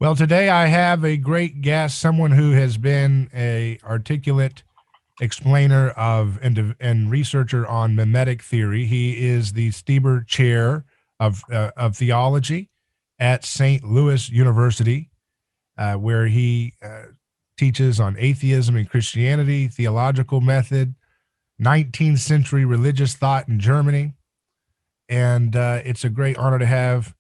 Well, today I have a great guest, someone who has been a articulate explainer of and researcher on mimetic theory. He is the Stieber Chair of Theology at St. Louis University, where he teaches on atheism and Christianity, theological method, 19th century religious thought in Germany. And it's a great honor to have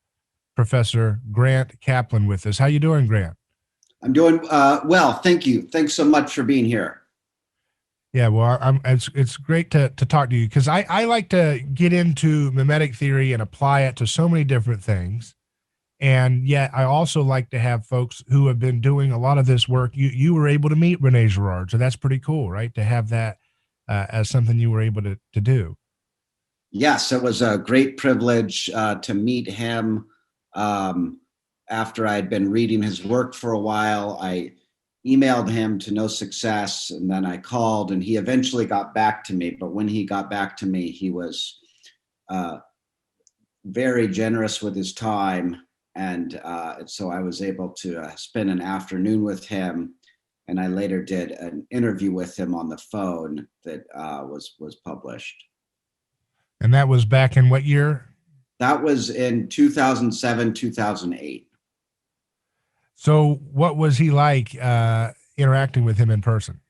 Professor Grant Kaplan with us. How you doing, Grant? I'm doing well, thank you. Thanks so much for being here. Yeah, well, it's great to talk to you because I like to get into mimetic theory and apply it to so many different things. And yet I also like to have folks who have been doing a lot of this work. You were able to meet René Girard, so that's pretty cool, right? To have that as something you were able to do. Yes, it was a great privilege to meet him. After I'd been reading his work for a while, I emailed him to no success, and then I called, and he eventually got back to me. But when he got back to me, he was very generous with his time, and so I was able to spend an afternoon with him. And I later did an interview with him on the phone that was published. And that was back in what year? That was in 2007, 2008. So what was he like interacting with him in person?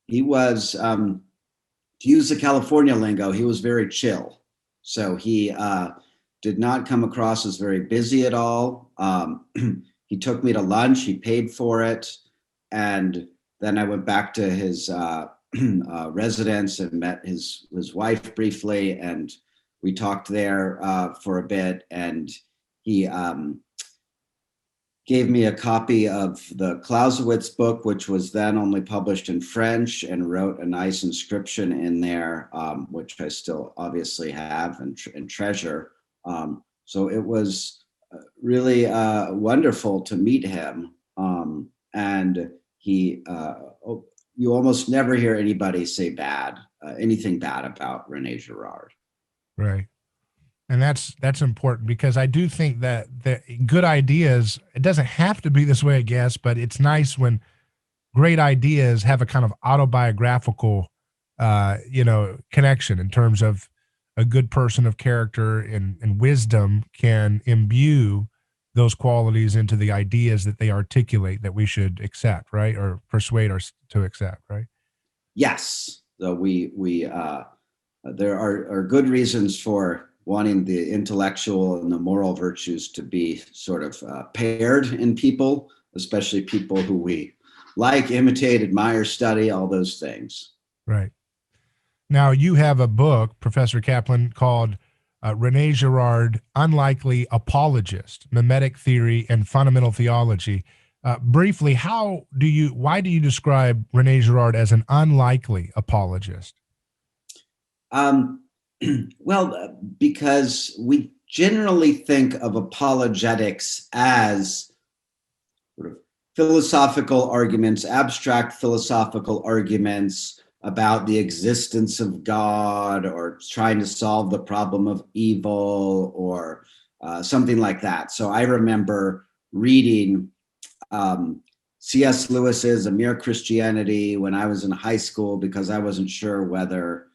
He was, to use the California lingo, he was very chill. So he did not come across as very busy at all. He took me to lunch, he paid for it. And then I went back to his residence and met his wife briefly. And we talked there for a bit. And he gave me a copy of the Clausewitz book, which was then only published in French, and wrote a nice inscription in there, which I still obviously have and treasure. So it was really wonderful to meet him. And he, you almost never hear anybody say anything bad about René Girard. Right. And that's important because I do think that the good ideas, it doesn't have to be this way, I guess, but it's nice when great ideas have a kind of autobiographical, connection in terms of a good person of character and wisdom can imbue those qualities into the ideas that they articulate that we should accept, right? Or persuade us to accept, right? Yes. So there are good reasons for wanting the intellectual and the moral virtues to be sort of paired in people, especially people who we like, imitate, admire, study, all those things. Right. Now, you have a book, Professor Kaplan, called René Girard, Unlikely Apologist, Mimetic Theory and Fundamental Theology. Briefly, why do you describe René Girard as an unlikely apologist? Well, because we generally think of apologetics as sort of philosophical arguments, abstract philosophical arguments about the existence of God, or trying to solve the problem of evil, or something like that. So I remember reading C.S. Lewis's A Mere Christianity when I was in high school, because I wasn't sure whether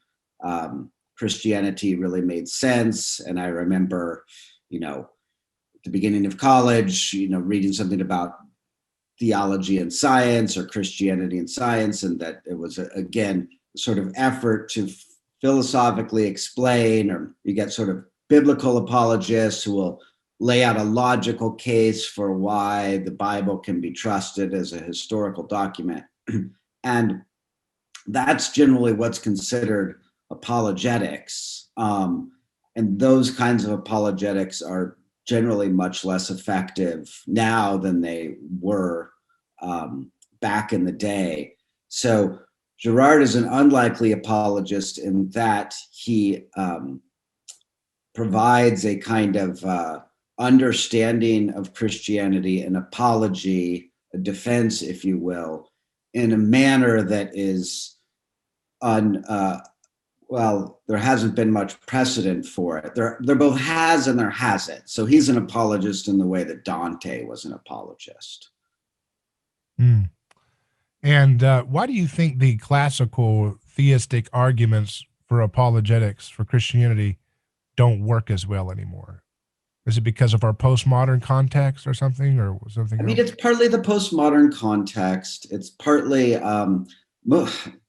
Christianity really made sense. And I remember, at the beginning of college, reading something about theology and science, or Christianity and science, and that it was, again, sort of effort to philosophically explain, or you get sort of biblical apologists who will lay out a logical case for why the Bible can be trusted as a historical document. And that's generally what's considered apologetics. And those kinds of apologetics are generally much less effective now than they were back in the day. So Girard is an unlikely apologist in that he provides a kind of understanding of Christianity, an apology, a defense, if you will, in a manner that is well, there hasn't been much precedent for it. There both has and there hasn't. So he's an apologist in the way that Dante was an apologist. Mm. And why do you think the classical theistic arguments for apologetics for Christianity don't work as well anymore? Is it because of our postmodern context or something I mean, else? it's partly the postmodern context. It's partly the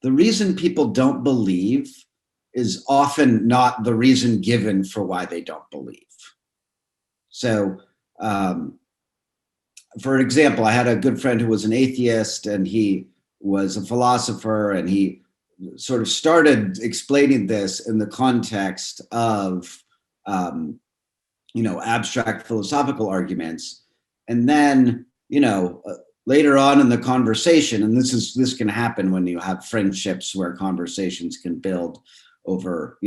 reason people don't believe is often not the reason given for why they don't believe. So, for example, I had a good friend who was an atheist and he was a philosopher, and he sort of started explaining this in the context of abstract philosophical arguments. And then, later on in the conversation, and this can happen when you have friendships where conversations can build over,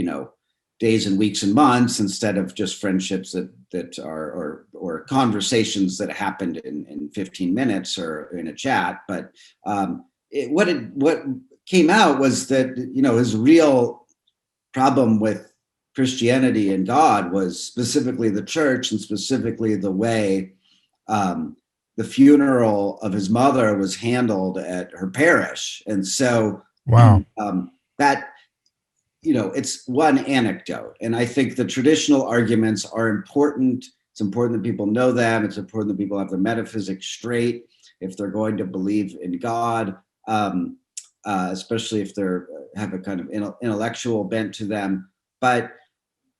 days and weeks and months, instead of just friendships that are or conversations that happened in 15 minutes or in a chat. But what came out was that, his real problem with Christianity and God was specifically the church, and specifically the way the funeral of his mother was handled at her parish. And so Wow. that, it's one anecdote. And I think the traditional arguments are important. It's important that people know them. It's important that people have their metaphysics straight if they're going to believe in God, especially if they have a kind of intellectual bent to them. But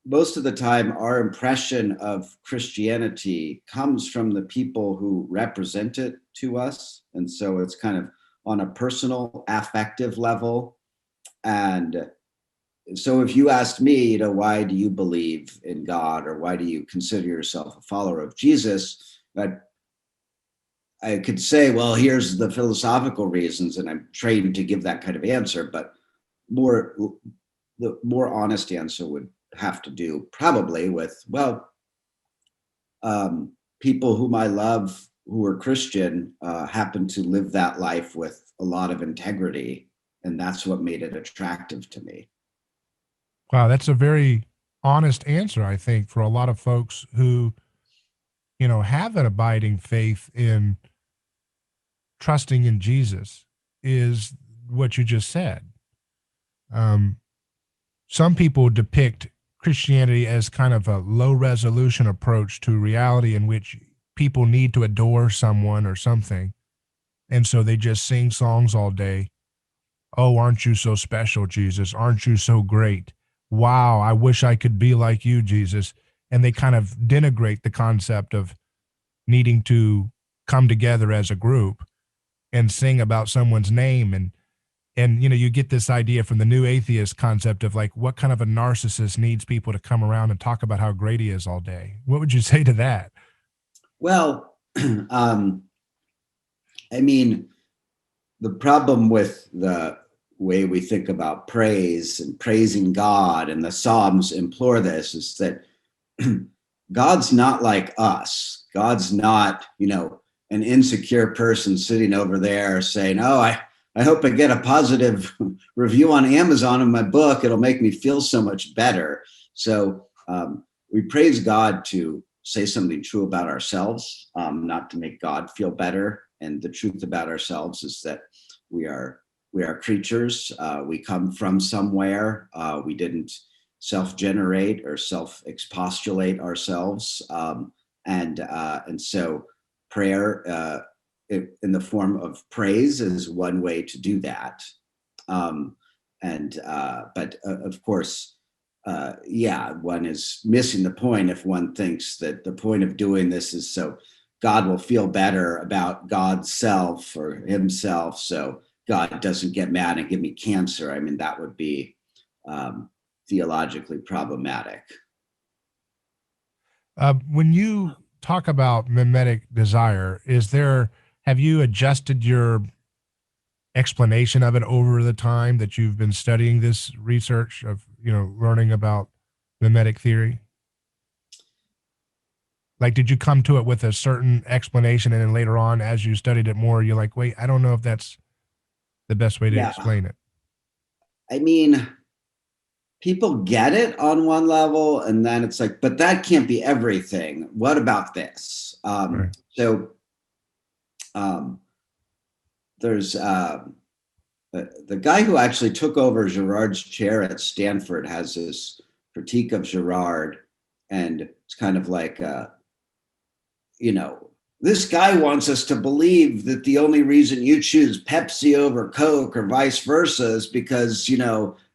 most of the time, our impression of Christianity comes from the people who represent it to us. And so it's kind of on a personal, affective level. And so if you asked me, why do you believe in God, or why do you consider yourself a follower of Jesus? I could say, well, here's the philosophical reasons, and I'm trained to give that kind of answer. But the more honest answer would have to do probably with, people whom I love who are Christian happen to live that life with a lot of integrity, and that's what made it attractive to me. Wow, that's a very honest answer, I think, for a lot of folks who, have an abiding faith in trusting in Jesus, is what you just said. Some people depict Christianity as kind of a low resolution approach to reality in which people need to adore someone or something. And so they just sing songs all day. Oh, aren't you so special, Jesus? Aren't you so great? Wow, I wish I could be like you, Jesus. And they kind of denigrate the concept of needing to come together as a group and sing about someone's name. And you get this idea from the new atheist concept of like, what kind of a narcissist needs people to come around and talk about how great he is all day? What would you say to that? Well, I mean, the problem with the way we think about praise and praising God, and the Psalms implore this, is that God's not like us. God's not, an insecure person sitting over there saying, oh, I hope I get a positive review on Amazon of my book. It'll make me feel so much better. So we praise God to say something true about ourselves, not to make God feel better. And the truth about ourselves is that we are creatures. We come from somewhere. We didn't self-generate or self-expostulate ourselves. And so prayer in the form of praise is one way to do that. But of course, one is missing the point if one thinks that the point of doing this is so God will feel better about God's self or himself, so God doesn't get mad and give me cancer. I mean, that would be theologically problematic. When you talk about mimetic desire, have you adjusted your explanation of it over the time that you've been studying this research of, learning about mimetic theory? Like, did you come to it with a certain explanation, and then later on, as you studied it more, you're like, wait, I don't know if that's the best way to Yeah, explain it? I mean, people get it on one level, and then it's like, but that can't be everything. What about this? Right. So there's the guy who actually took over Girard's chair at Stanford has this critique of Girard, and it's kind of like, this guy wants us to believe that the only reason you choose Pepsi over Coke or vice versa is because,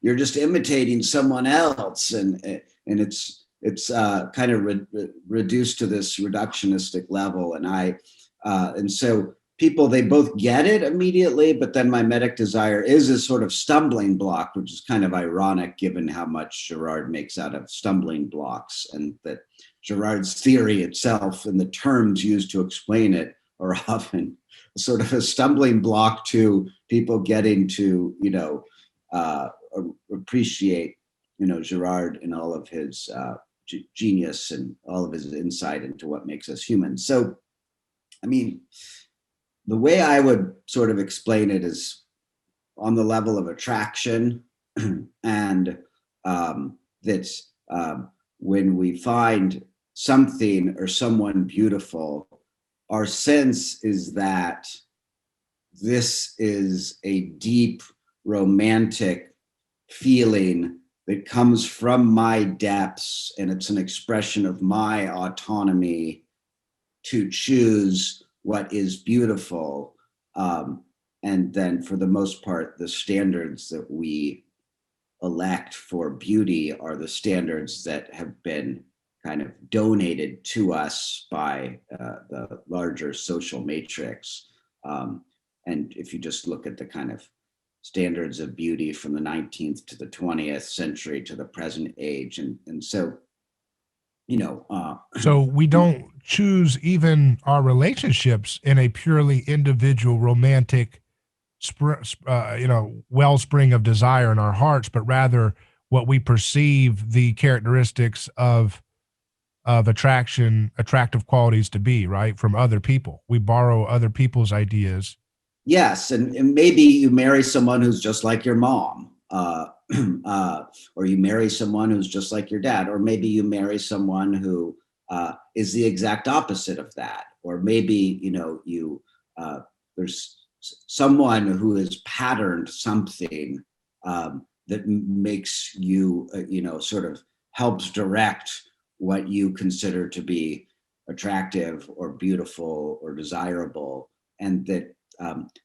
you're just imitating someone else. And it's kind of reduced to this reductionistic level. And so people, they both get it immediately, but then mimetic desire is a sort of stumbling block, which is kind of ironic given how much Girard makes out of stumbling blocks, and that Girard's theory itself and the terms used to explain it are often sort of a stumbling block to people getting to, appreciate, Girard and all of his genius and all of his insight into what makes us human. So, I mean, the way I would sort of explain it is on the level of attraction, and that's when we find something or someone beautiful, our sense is that this is a deep romantic feeling that comes from my depths, and it's an expression of my autonomy to choose what is beautiful. And then for the most part, the standards that we elect for beauty are the standards that have been kind of donated to us by the larger social matrix. And if you just look at the kind of standards of beauty from the 19th to the 20th century to the present age. And so, so we don't choose even our relationships in a purely individual romantic wellspring of desire in our hearts, but rather what we perceive the characteristics of attractive qualities to be, right, from other people. We borrow other people's ideas. Yes, and maybe you marry someone who's just like your mom, or you marry someone who's just like your dad, or maybe you marry someone who is the exact opposite of that, or maybe there's someone who has patterned something that makes you, sort of helps direct what you consider to be attractive or beautiful or desirable, and that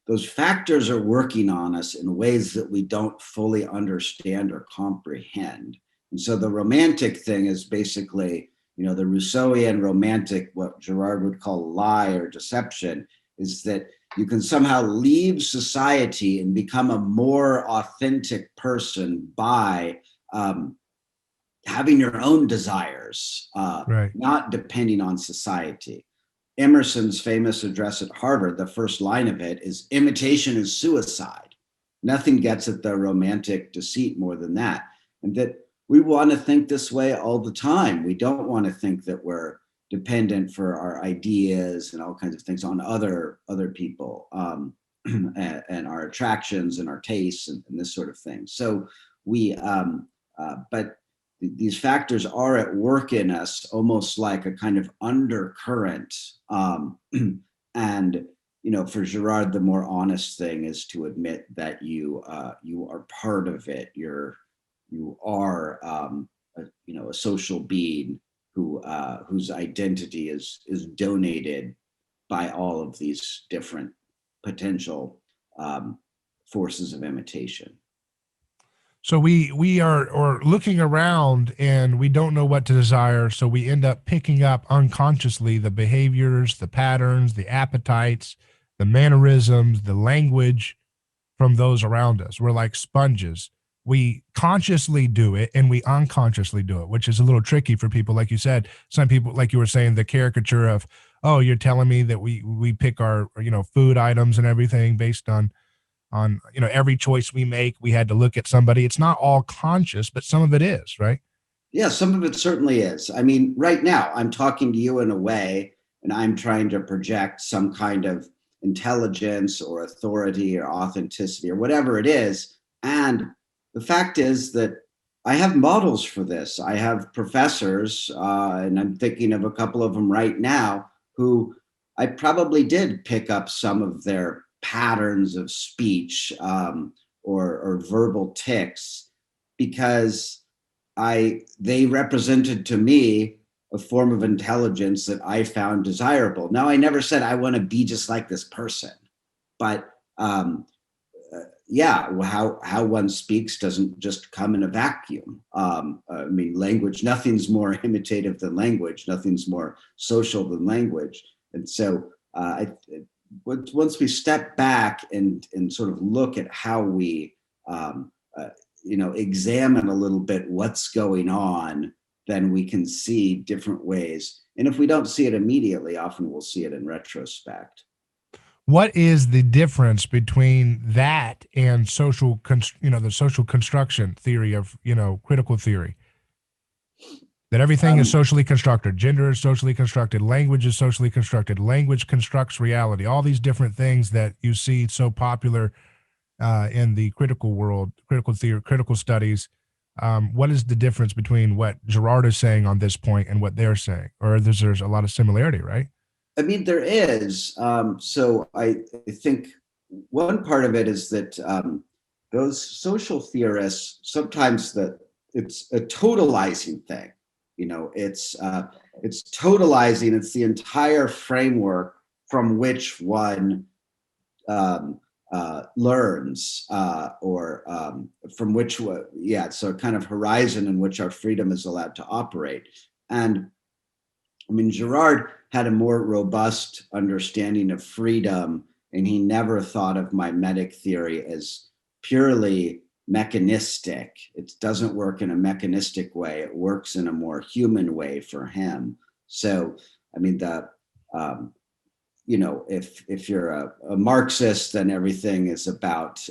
those factors are working on us in ways that we don't fully understand or comprehend. And so the romantic thing is basically, the Rousseauian romantic, what Girard would call lie or deception, is that you can somehow leave society and become a more authentic person by having your own desires, Right. not depending on society. Emerson's famous address at Harvard, the first line of it is, imitation is suicide. Nothing gets at the romantic deceit more than that. And that we want to think this way all the time. We don't want to think that we're dependent for our ideas and all kinds of things on other people, and our attractions and our tastes and this sort of thing. So but these factors are at work in us, almost like a kind of undercurrent. And for Girard, the more honest thing is to admit that you are part of it. You are a social being whose identity is donated by all of these different potential forces of imitation. So we are looking around and we don't know what to desire. So we end up picking up unconsciously the behaviors, the patterns, the appetites, the mannerisms, the language from those around us. We're like sponges. We consciously do it and we unconsciously do it, which is a little tricky for people. Like you said, some people, like you were saying, the caricature of, oh, you're telling me that we pick our, food items and everything based on every choice we make, we had to look at somebody. It's not all conscious, but some of it is, right? Yeah, some of it certainly is. I mean, right now I'm talking to you in a way, and I'm trying to project some kind of intelligence or authority or authenticity or whatever it is. And the fact is that I have models for this. I have professors, and I'm thinking of a couple of them right now, who I probably did pick up some of their patterns of speech, or verbal tics, because they represented to me a form of intelligence that I found desirable. Now, I never said I want to be just like this person, but yeah, how one speaks doesn't just come in a vacuum. I mean, language, nothing's more imitative than language, nothing's more social than language. And so once we step back and sort of look at how we examine a little bit what's going on, then we can see different ways. And if we don't see it immediately, often we'll see it in retrospect. What is the difference between that and the social construction theory of, critical theory? That everything is socially constructed. Gender is socially constructed. Language is socially constructed. Language constructs reality. All these different things that you see so popular in the critical world, critical theory, critical studies. What is the difference between what Girard is saying on this point and what they're saying? Or there's a lot of similarity, right? I mean, there is. So I think one part of it is that those social theorists, sometimes it's a totalizing thing. It's totalizing. It's the entire framework from which one learns, or from which, it's a kind of horizon in which our freedom is allowed to operate. And I mean, Girard had a more robust understanding of freedom, and he never thought of mimetic theory as purely mechanistic. It doesn't work in a mechanistic way. It works in a more human way for him. So, I mean, if you're a Marxist, then everything is about,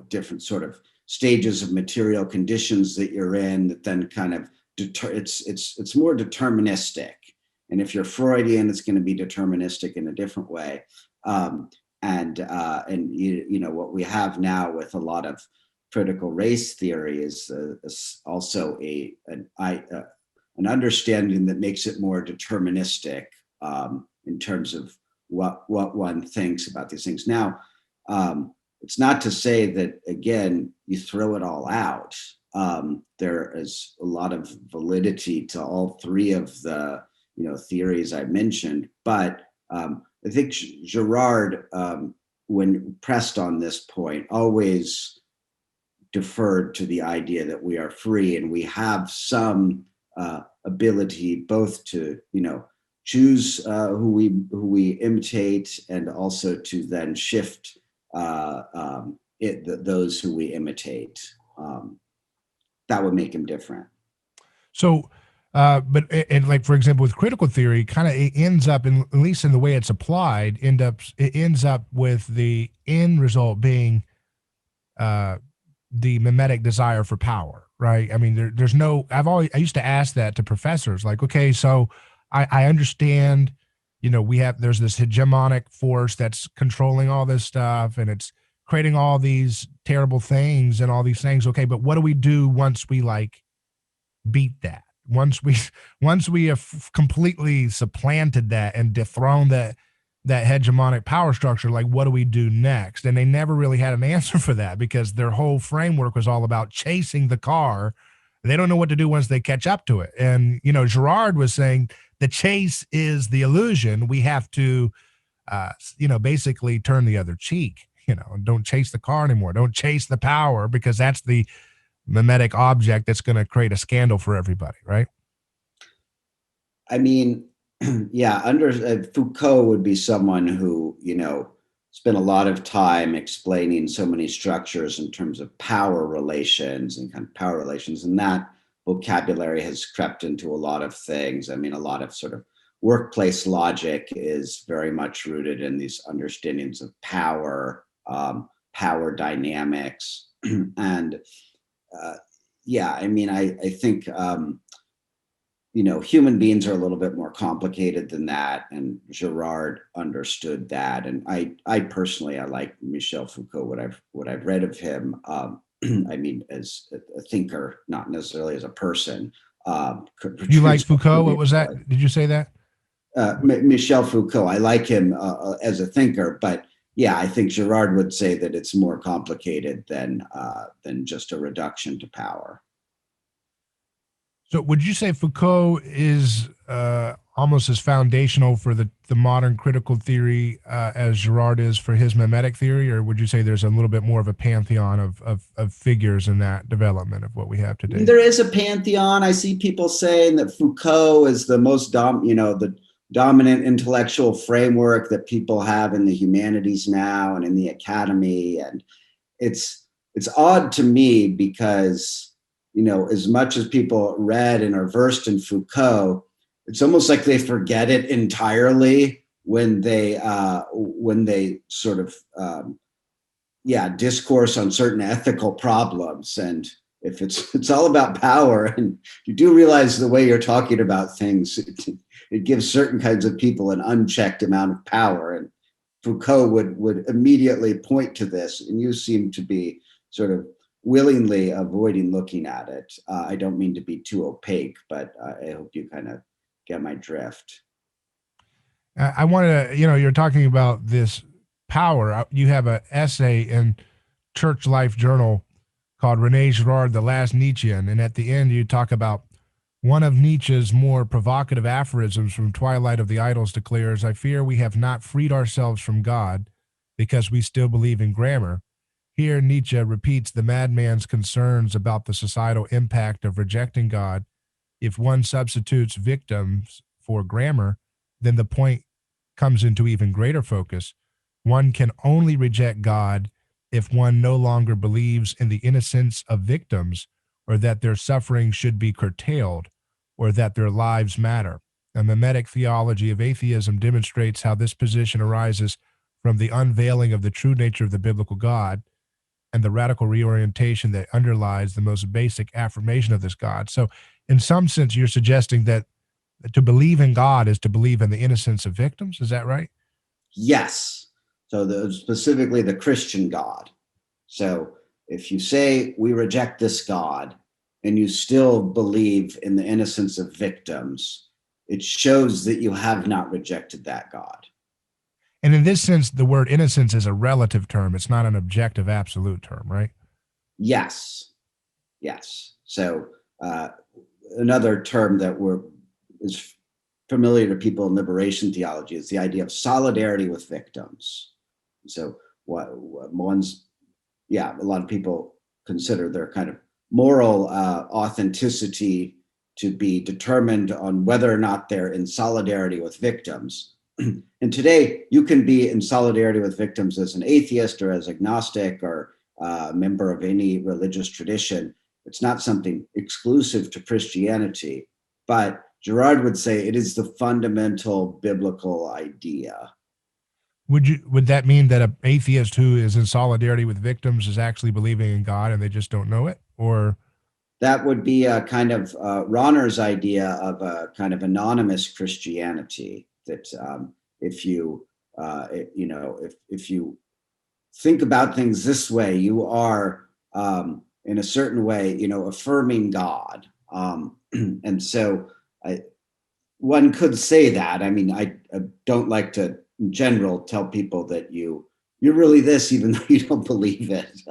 different sort of stages of material conditions that you're in that then kind of it's more deterministic. And if you're Freudian, it's going to be deterministic in a different way. And what we have now with a lot of critical race theory is also an understanding that makes it more deterministic in terms of what one thinks about these things. Now, it's not to say that, again, you throw it all out. There is a lot of validity to all three of the theories I mentioned, but I think Girard, when pressed on this point, always deferred to the idea that we are free and we have some ability both to choose who we imitate, and also to then shift those who we imitate. That would make him different. So, and like, for example, with critical theory, kind of it ends up, at least in the way it's applied, it ends up with the end result being the mimetic desire for power, right? I mean, there's no, I used to ask that to professors, like, okay, so I understand, there's this hegemonic force that's controlling all this stuff, and it's creating all these terrible things and all these things. Okay, but what do we do once we beat that? Once we have completely supplanted that and dethroned that hegemonic power structure, like, what do we do next? And they never really had an answer for that, because their whole framework was all about chasing the car. They don't know what to do once they catch up to it. And Girard was saying the chase is the illusion. We have to basically turn the other cheek. Don't chase the car anymore. Don't chase the power, because that's the mimetic object that's going to create a scandal for everybody, right? I mean, yeah, Foucault would be someone who, spent a lot of time explaining so many structures in terms of power relations and kind of power relations. And that vocabulary has crept into a lot of things. I mean, a lot of sort of workplace logic is very much rooted in these understandings of power, power dynamics. And I mean, I think, human beings are a little bit more complicated than that. And Girard understood that. And I personally, I like Michel Foucault, what I've read of him. I mean, as a thinker, not necessarily as a person. You like Foucault? What was that? Did you say that? Michel Foucault. I like him as a thinker, but yeah, I think Girard would say that it's more complicated than just a reduction to power. So would you say Foucault is almost as foundational for the modern critical theory as Girard is for his mimetic theory, or would you say there's a little bit more of a pantheon of figures in that development of what we have today? There is a pantheon. I see people saying that Foucault is the most the dominant intellectual framework that people have in the humanities now and in the academy, and it's odd to me because, as much as people read and are versed in Foucault, it's almost like they forget it entirely when they sort of discourse on certain ethical problems. And if it's all about power, and you do realize the way you're talking about things, it gives certain kinds of people an unchecked amount of power. And Foucault would immediately point to this, and you seem to be sort of willingly avoiding looking at it. I don't mean to be too opaque, but I hope you kind of get my drift. I want to, you're talking about this power. You have an essay in Church Life Journal called René Girard, The Last Nietzschean. And at the end, you talk about one of Nietzsche's more provocative aphorisms from Twilight of the Idols declares, "I fear we have not freed ourselves from God because we still believe in grammar." Here, Nietzsche repeats the madman's concerns about the societal impact of rejecting God. If one substitutes victims for grammar, then the point comes into even greater focus. One can only reject God if one no longer believes in the innocence of victims, or that their suffering should be curtailed, or that their lives matter. A mimetic theology of atheism demonstrates how this position arises from the unveiling of the true nature of the biblical God and the radical reorientation that underlies the most basic affirmation of this God. So, in some sense, you're suggesting that to believe in God is to believe in the innocence of victims. Is that right? Yes. So specifically the Christian God. So if you say we reject this God and you still believe in the innocence of victims, it shows that you have not rejected that God. And in this sense, the word innocence is a relative term. It's not an objective, absolute term, right? Yes. Yes. So another term that is familiar to people in liberation theology is the idea of solidarity with victims. So a lot of people consider their kind of moral authenticity to be determined on whether or not they're in solidarity with victims. And today, you can be in solidarity with victims as an atheist or as agnostic or a member of any religious tradition. It's not something exclusive to Christianity, but Girard would say it is the fundamental biblical idea. Would that mean that an atheist who is in solidarity with victims is actually believing in God and they just don't know it? Or that would be a kind of Ronner's idea of a kind of anonymous Christianity. That if you think about things this way, you are in a certain way, affirming God. And so one could say that. I mean, I don't like to, in general, tell people that you're really this, even though you don't believe it.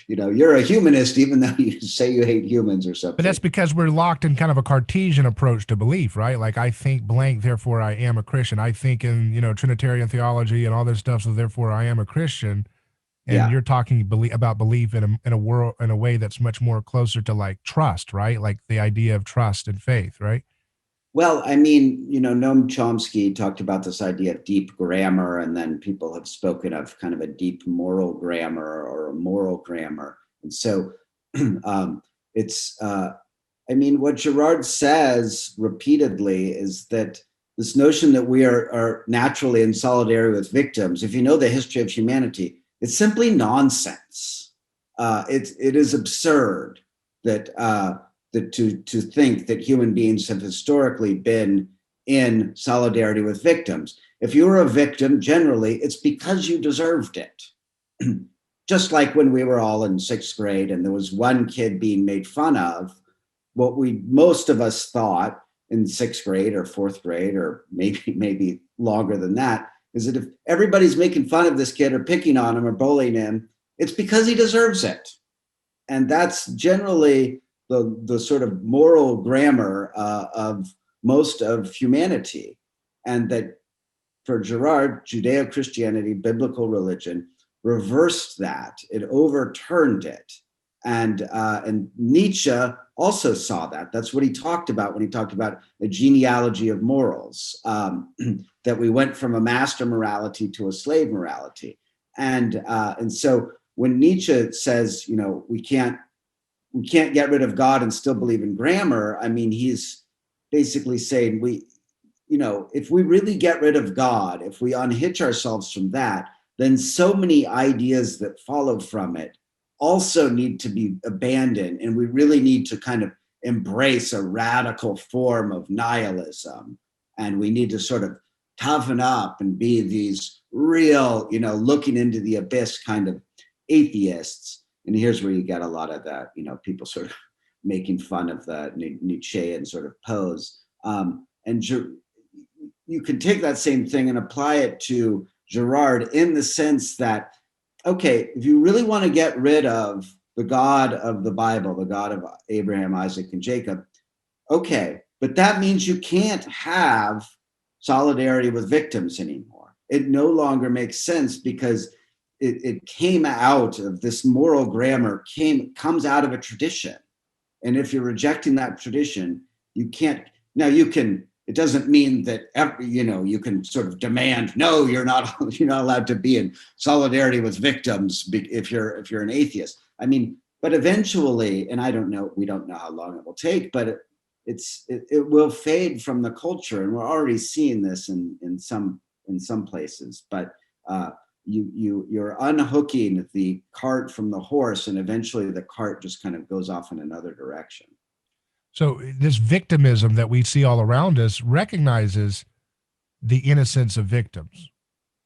You're a humanist, even though you say you hate humans or something. But that's because we're locked in kind of a Cartesian approach to belief, right? Like, I think blank, therefore I am a Christian. I think in, Trinitarian theology and all this stuff, so therefore I am a Christian. And you're talking about belief in a world, in a way that's much more closer to like trust, right? Like the idea of trust and faith, right? Well, I mean, Noam Chomsky talked about this idea of deep grammar, and then people have spoken of kind of a deep moral grammar or a moral grammar. And so what Girard says repeatedly is that this notion that we are naturally in solidarity with victims, if you know the history of humanity, it's simply nonsense. It is absurd that to think that human beings have historically been in solidarity with victims. If you were a victim, generally, it's because you deserved it. just like when we were all in sixth grade and there was one kid being made fun of, what most of us thought in sixth grade or fourth grade, or maybe longer than that, is that if everybody's making fun of this kid or picking on him or bullying him, it's because he deserves it. And that's generally the sort of moral grammar of most of humanity. And that for Girard, Judeo-Christianity, biblical religion, reversed that. It overturned it. And Nietzsche also saw that. That's what he talked about when he talked about a genealogy of morals, that we went from a master morality to a slave morality. And so when Nietzsche says, we can't get rid of God and still believe in grammar, I mean, he's basically saying if we really get rid of God, if we unhitch ourselves from that, then so many ideas that follow from it also need to be abandoned. And we really need to kind of embrace a radical form of nihilism. And we need to sort of toughen up and be these real, looking into the abyss kind of atheists. And here's where you get a lot of that, people sort of making fun of the Nietzschean sort of pose. And you can take that same thing and apply it to Girard in the sense that, okay, if you really want to get rid of the God of the Bible, the God of Abraham, Isaac, and Jacob, okay, but that means you can't have solidarity with victims anymore. It no longer makes sense because it came out of this moral grammar, comes out of a tradition. And if you're rejecting that tradition, you can't, now you can, it doesn't mean that you can sort of demand, no, you're not allowed to be in solidarity with victims if you're an atheist. I mean, but eventually, and we don't know how long it will take, but it will fade from the culture, and we're already seeing this in some places. But you're unhooking the cart from the horse, and eventually the cart just kind of goes off in another direction. So this victimism that we see all around us recognizes the innocence of victims.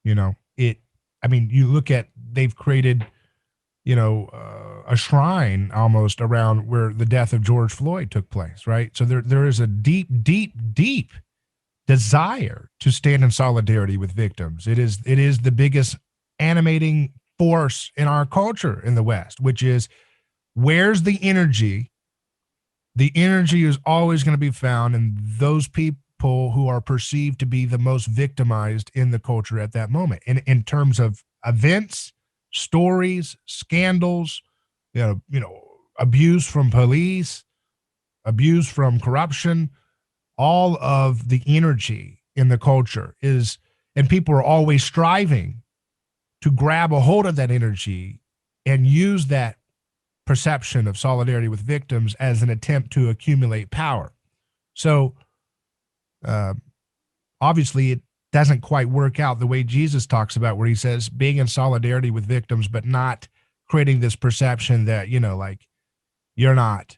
You look at, they've created, a shrine almost around where the death of George Floyd took place, right? So there is a deep, deep, deep desire to stand in solidarity with victims. It is the biggest animating force in our culture in the West, which is, where's the energy? The energy is always going to be found in those people who are perceived to be the most victimized in the culture at that moment. And in terms of events, stories, scandals, abuse from police, abuse from corruption, all of the energy in the culture is, and people are always striving to grab a hold of that energy and use that perception of solidarity with victims as an attempt to accumulate power. So obviously it doesn't quite work out the way Jesus talks about, where he says being in solidarity with victims, but not creating this perception that, you're not,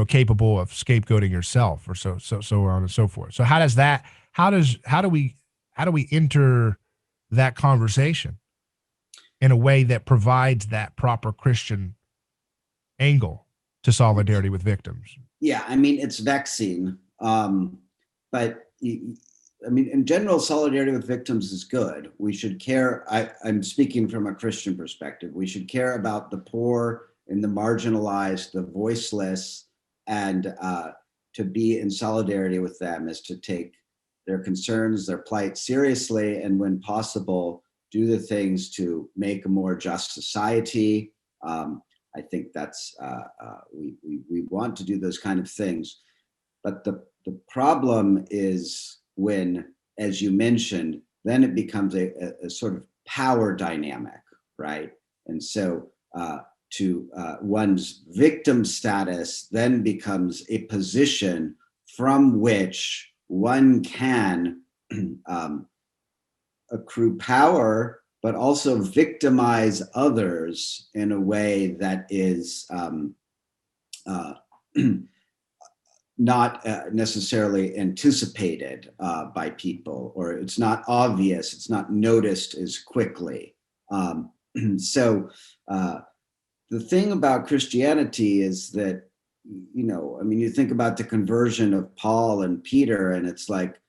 capable of scapegoating yourself, or so on and so forth. So how do we enter that conversation in a way that provides that proper Christian angle to solidarity with victims? Yeah, I mean, it's vexing. But in general, solidarity with victims is good. We should care. I'm speaking from a Christian perspective. We should care about the poor and the marginalized, the voiceless, and to be in solidarity with them is to take their concerns, their plight seriously, and when possible, do the things to make a more just society. I think that's we want to do those kind of things, but the problem is when, as you mentioned, then it becomes a sort of power dynamic, right? And so one's victim status then becomes a position from which one can accrue power, but also victimize others in a way that is not necessarily anticipated by people, or it's not obvious, it's not noticed as quickly. So the thing about Christianity is that, I mean, you think about the conversion of Paul and Peter, and it's like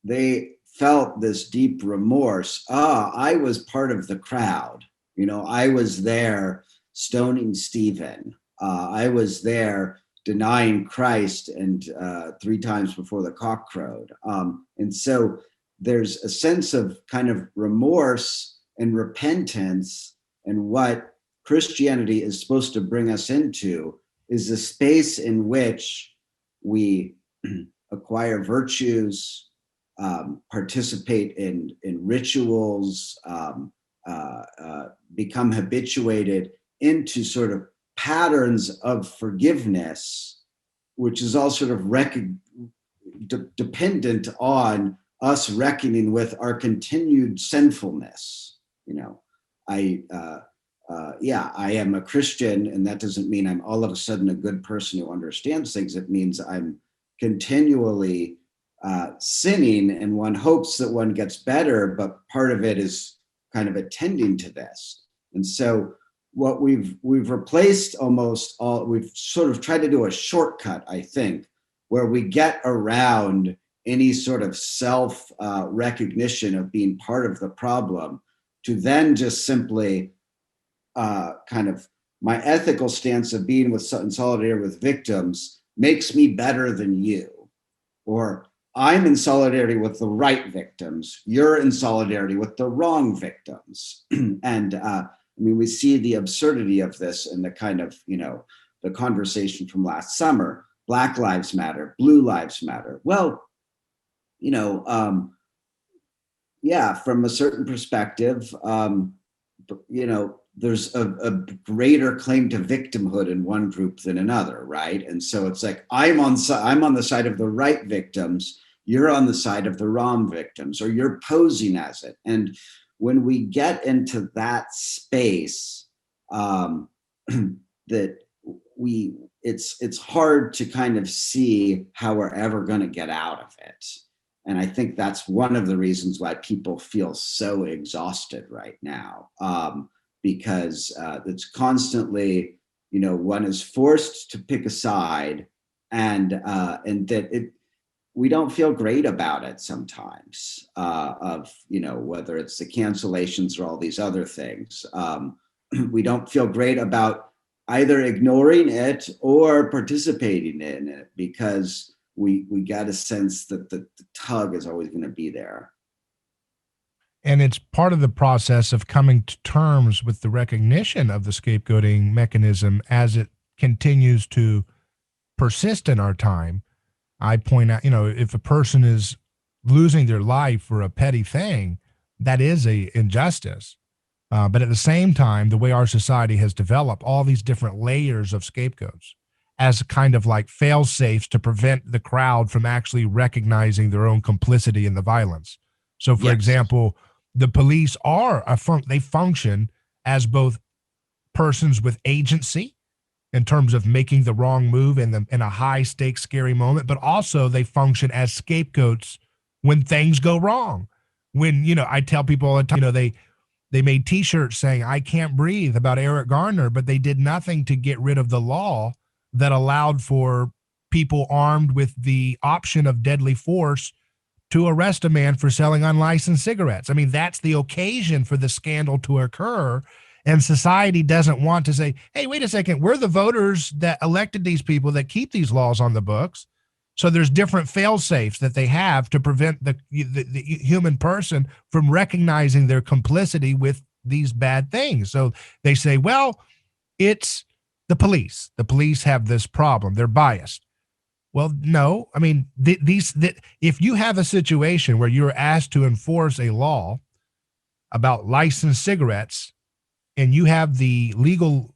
they felt this deep remorse. I was part of the crowd. I was there stoning Stephen. I was there denying Christ and 3 times before the cock crowed. And so there's a sense of kind of remorse and repentance, and what Christianity is supposed to bring us into is a space in which we acquire virtues, participate in rituals, become habituated into sort of patterns of forgiveness, which is all sort of dependent on us reckoning with our continued sinfulness. I am a Christian, and that doesn't mean I'm all of a sudden a good person who understands things. It means I'm continually sinning, and one hopes that one gets better, but part of it is kind of attending to this. And so what we've replaced we've sort of tried to do a shortcut, I think, where we get around any sort of self recognition of being part of the problem, to then just simply kind of my ethical stance of being in solidarity with victims makes me better than you, or I'm in solidarity with the right victims, you're in solidarity with the wrong victims. And I mean, we see the absurdity of this in the kind of, the conversation from last summer, Black Lives Matter, Blue Lives Matter. Well, from a certain perspective, there's a greater claim to victimhood in one group than another, right? And so it's like, I'm on the side of the right victims, you're on the side of the wrong victims, or you're posing as it. And when we get into that space, it's hard to kind of see how we're ever going to get out of it. And I think that's one of the reasons why people feel so exhausted right now. Because it's constantly, one is forced to pick a side, and that we don't feel great about it sometimes, whether it's the cancellations or all these other things. We don't feel great about either ignoring it or participating in it, because we got a sense that the tug is always going to be there. And it's part of the process of coming to terms with the recognition of the scapegoating mechanism as it continues to persist in our time. I point out, if a person is losing their life for a petty thing, that is a injustice. But at the same time, the way our society has developed all these different layers of scapegoats as kind of like fail-safes to prevent the crowd from actually recognizing their own complicity in the violence. So, for example, the police they function as both persons with agency in terms of making the wrong move in a high stakes, scary moment, but also they function as scapegoats when things go wrong. When, I tell people all the time, they made t-shirts saying, "I can't breathe" about Eric Garner, but they did nothing to get rid of the law that allowed for people armed with the option of deadly force to arrest a man for selling unlicensed cigarettes. I mean, that's the occasion for the scandal to occur. And society doesn't want to say, hey, wait a second, we're the voters that elected these people that keep these laws on the books. So there's different fail-safes that they have to prevent the human person from recognizing their complicity with these bad things. So they say, well, it's the police. The police have this problem. They're biased. Well, no. I mean, if you have a situation where you're asked to enforce a law about licensed cigarettes, and you have the legal,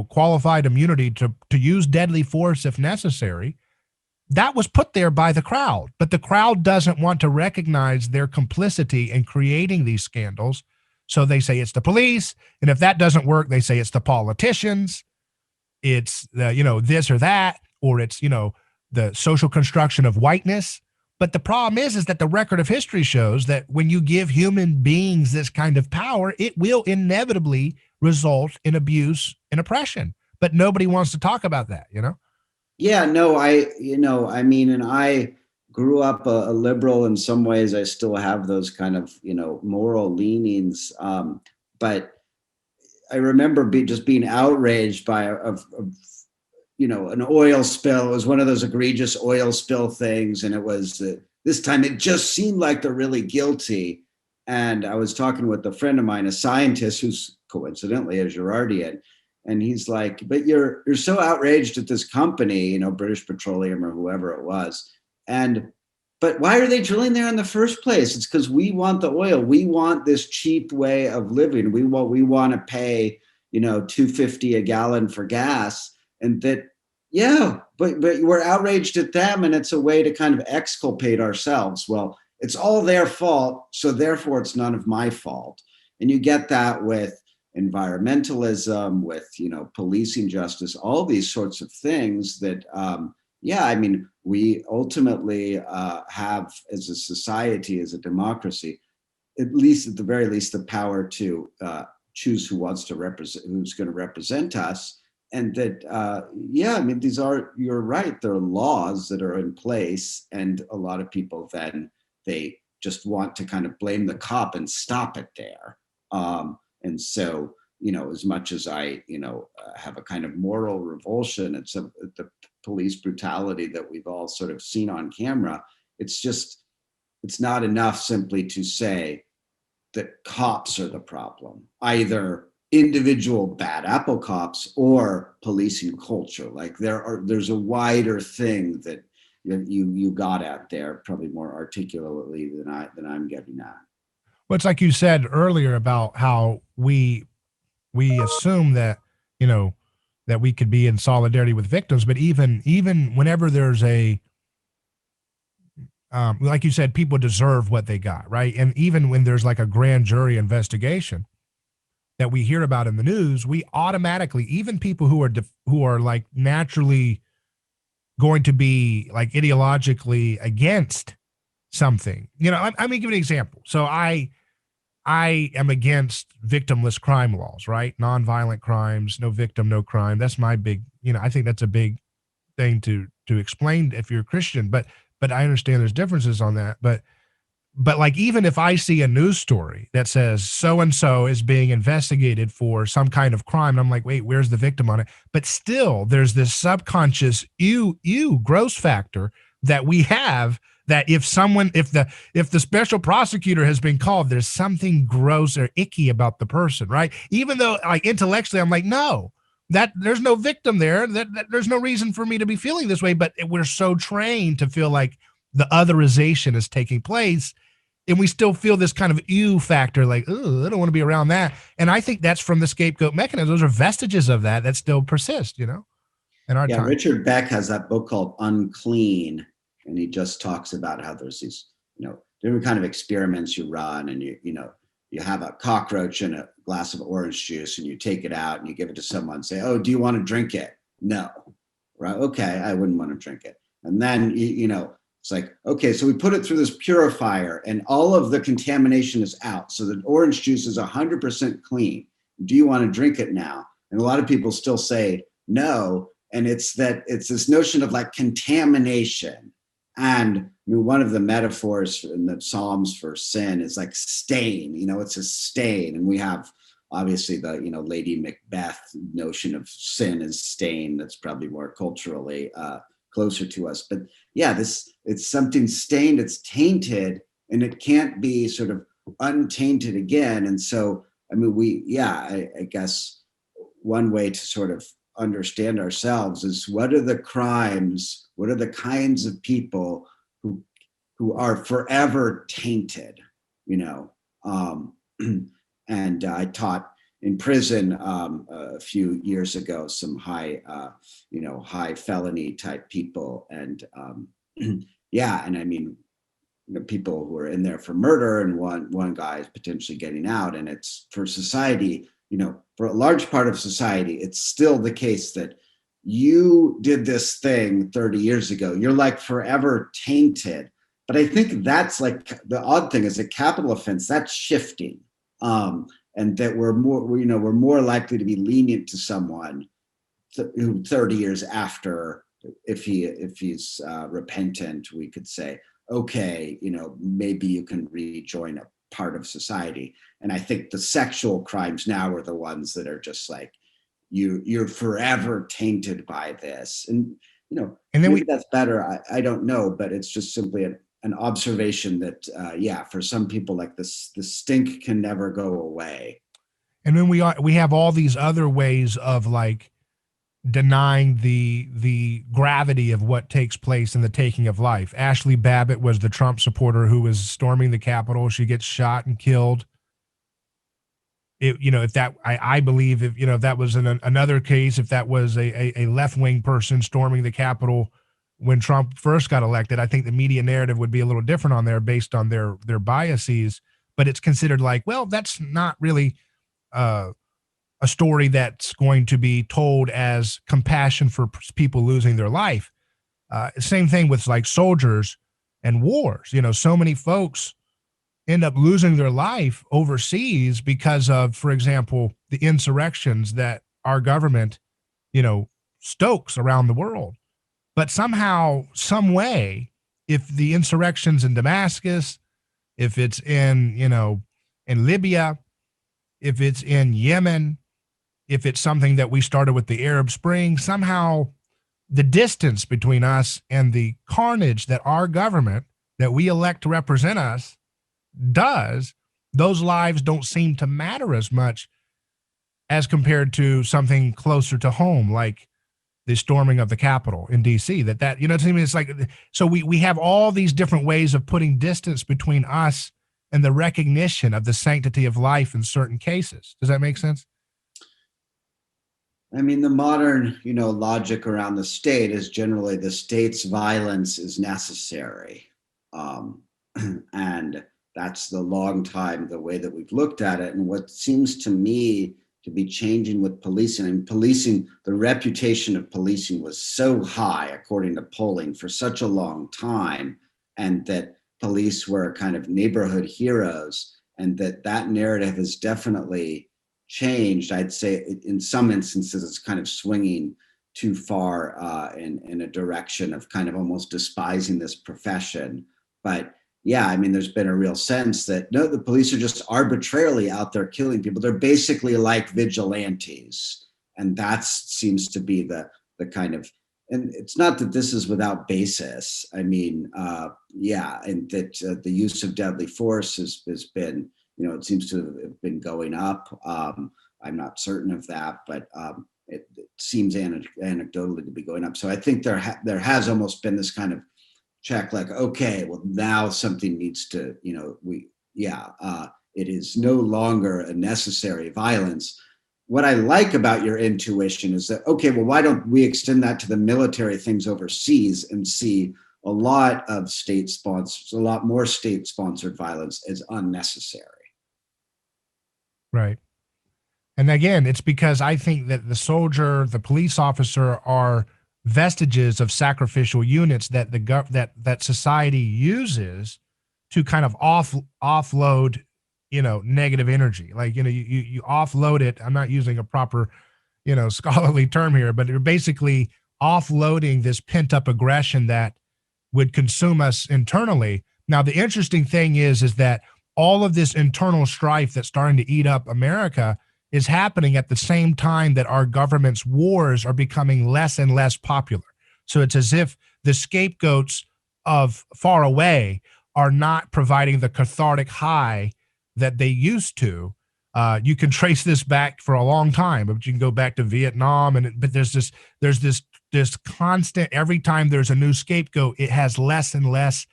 qualified immunity to use deadly force if necessary, that was put there by the crowd. But the crowd doesn't want to recognize their complicity in creating these scandals. So they say it's the police. And if that doesn't work, they say it's the politicians. It's this or that, or it's, the social construction of whiteness. But the problem is that the record of history shows that when you give human beings this kind of power, it will inevitably result in abuse and oppression. But nobody wants to talk about that, you know? Yeah, no, I mean, and I grew up a liberal in some ways. I still have those kind of, moral leanings. But I remember just being outraged by an oil spill. It was one of those egregious oil spill things. And it was this time it just seemed like they're really guilty. And I was talking with a friend of mine, a scientist who's coincidentally a Girardian. And he's like, but you're so outraged at this company, British Petroleum or whoever it was. But why are they drilling there in the first place? It's because we want the oil. We want this cheap way of living. We want to pay, $2.50 a gallon for gas. And that, yeah, but we're outraged at them, and it's a way to kind of exculpate ourselves. Well, it's all their fault, so therefore it's none of my fault. And you get that with environmentalism, with policing justice, all these sorts of things that we ultimately have, as a society, as a democracy, at the very least the power to choose who's going to represent us. And that you're right, there are laws that are in place, and a lot of people then they just want to kind of blame the cop and stop it there. And so, as much as I, have a kind of moral revulsion at the police brutality that we've all sort of seen on camera, it's not enough simply to say that cops are the problem, either individual bad apple cops or policing culture. Like there's a wider thing that you got at there, probably more articulately than I'm getting at. Well, it's like you said earlier about how we assume that, that we could be in solidarity with victims, but even whenever there's like you said, people deserve what they got, right? And even when there's like a grand jury investigation that we hear about in the news, we automatically, even people who are like naturally going to be like ideologically against something, I mean, give an example. So I am against victimless crime laws, right? Nonviolent crimes, no victim, no crime. That's my big, I think that's a big thing to explain if you're a Christian, but I understand there's differences on that. But like, even if I see a news story that says so-and-so is being investigated for some kind of crime, and I'm like, wait, where's the victim on it? But still there's this subconscious gross factor that we have, that if the special prosecutor has been called, there's something gross or icky about the person, right? Even though like intellectually I'm like, no, that there's no victim there, that there's no reason for me to be feeling this way. But we're so trained to feel like the otherization is taking place, and we still feel this kind of factor, like, oh, I don't want to be around that. And I think that's from the scapegoat mechanism. Those are vestiges of that still persist, in our time. Richard Beck has that book called Unclean, and he just talks about how there's these, different kind of experiments you run, and you have a cockroach in a glass of orange juice, and you take it out and you give it to someone and say, oh, do you want to drink it? No. Right. Okay. I wouldn't want to drink it. And then, it's like, okay, so we put it through this purifier and all of the contamination is out. So the orange juice is 100% clean. Do you want to drink it now? And a lot of people still say no. And it's this notion of like contamination. And I mean, one of the metaphors in the Psalms for sin is like stain, it's a stain. And we have obviously the, Lady Macbeth notion of sin as stain. That's probably more culturally closer to us. But yeah, it's something stained, it's tainted, and it can't be sort of untainted again. And so, I mean, I guess one way to sort of understand ourselves is what are the crimes, what are the kinds of people who are forever tainted, and I taught in prison a few years ago some high felony type people, and and I mean, people who are in there for murder, and one guy is potentially getting out, and it's for society, for a large part of society, it's still the case that you did this thing 30 years ago. You're like forever tainted. But I think that's like the odd thing is a capital offense that's shifting, and that we're more likely to be lenient to someone 30 years after, if he's repentant, we could say, okay, maybe you can rejoin a part of society. And I think the sexual crimes now are the ones that are just like, you're forever tainted by this. And And then maybe that's better. I don't know, but it's just simply an observation that for some people, like this, the stink can never go away. And then we have all these other ways of like denying the gravity of what takes place in the taking of life. Ashley Babbitt was the Trump supporter who was storming the Capitol. She gets shot and killed. If that, I believe if that was another case, if that was a left-wing person storming the Capitol when Trump first got elected, I think the media narrative would be a little different on there based on their biases. But it's considered like, well, that's not really a story that's going to be told as compassion for people losing their life. Same thing with like soldiers and wars. So many folks end up losing their life overseas because of, for example, the insurrections that our government, stokes around the world. But somehow, some way, if the insurrections in Damascus, if it's in Libya, if it's in Yemen, if it's something that we started with the Arab Spring, somehow the distance between us and the carnage that our government that we elect to represent us does, those lives don't seem to matter as much as compared to something closer to home, like the storming of the Capitol in DC. That what I mean? It's like, so we have all these different ways of putting distance between us and the recognition of the sanctity of life in certain cases. Does that make sense? I mean, the modern, logic around the state is generally the state's violence is necessary. And that's the long time, the way that we've looked at it. And what seems to me to be changing with policing, and policing, the reputation of policing was so high, according to polling, for such a long time, and that police were kind of neighborhood heroes, and that narrative has definitely changed. I'd say in some instances it's kind of swinging too far in a direction of kind of almost despising this profession. But yeah, I mean, there's been a real sense that no, the police are just arbitrarily out there killing people. They're basically like vigilantes, and that seems to be the kind of. And it's not that this is without basis. I mean, and that the use of deadly force has been, it seems to have been going up. I'm not certain of that, but it seems anecdotally to be going up. So I think there has almost been this kind of check, like, okay, well, now something needs to, it is no longer a necessary violence. What I like about your intuition is that, okay, well, why don't we extend that to the military things overseas and see a lot more state-sponsored violence as unnecessary. Right. And again, it's because I think that the soldier, the police officer are vestiges of sacrificial units that that society uses to kind of offload, negative energy. Like, you offload it. I'm not using a proper, scholarly term here, but you're basically offloading this pent up aggression that would consume us internally. Now, the interesting thing is that all of this internal strife that's starting to eat up America is happening at the same time that our government's wars are becoming less and less popular. So it's as if the scapegoats of far away are not providing the cathartic high that they used to. You can trace this back for a long time, but you can go back to Vietnam, but there's this constant. Every time there's a new scapegoat, it has less and less,